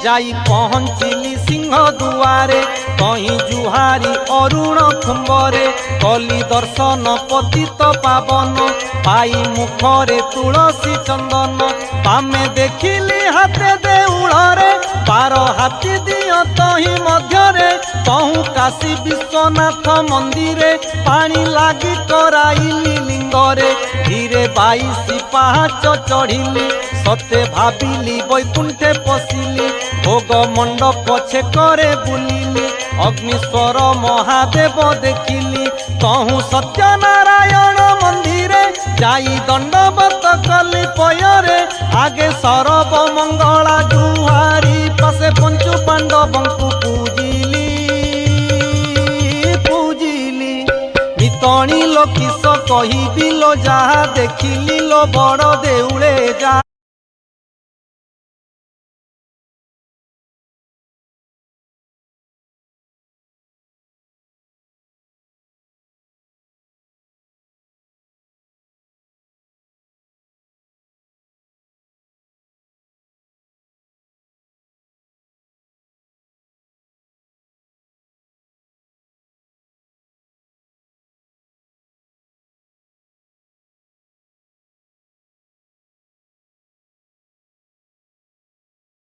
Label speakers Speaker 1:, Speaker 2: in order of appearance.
Speaker 1: जाई पहुँचिली सिंह दुआरे कहीं जुहारी अरुण खुम्बरे कली दर्शन पतित पावन पाई मुखरे तुलसी चंदन पामे देखिली हाथे देउଳରେ बार हाथी दियो तही मध्यरे तहु काशी विश्वनाथ मंदिरे पानी लागी कराइली लिंगरे धीरे 22 पाहाच चढ़िली सते भाविली वैकुंठे पशिली भोग मंडप छेकरे बुलिली अग्निश्वर महादेव देखिली तहु सत्यनारायण मंदिरे जाई दंडवत कली पयरे आगे सरब मंगला जुहारी पसे पंचु पांडवंकु पूजिली पूजिली मितणी लो किस कहिबी लो जहा देखिली लो बड़ देउळे जा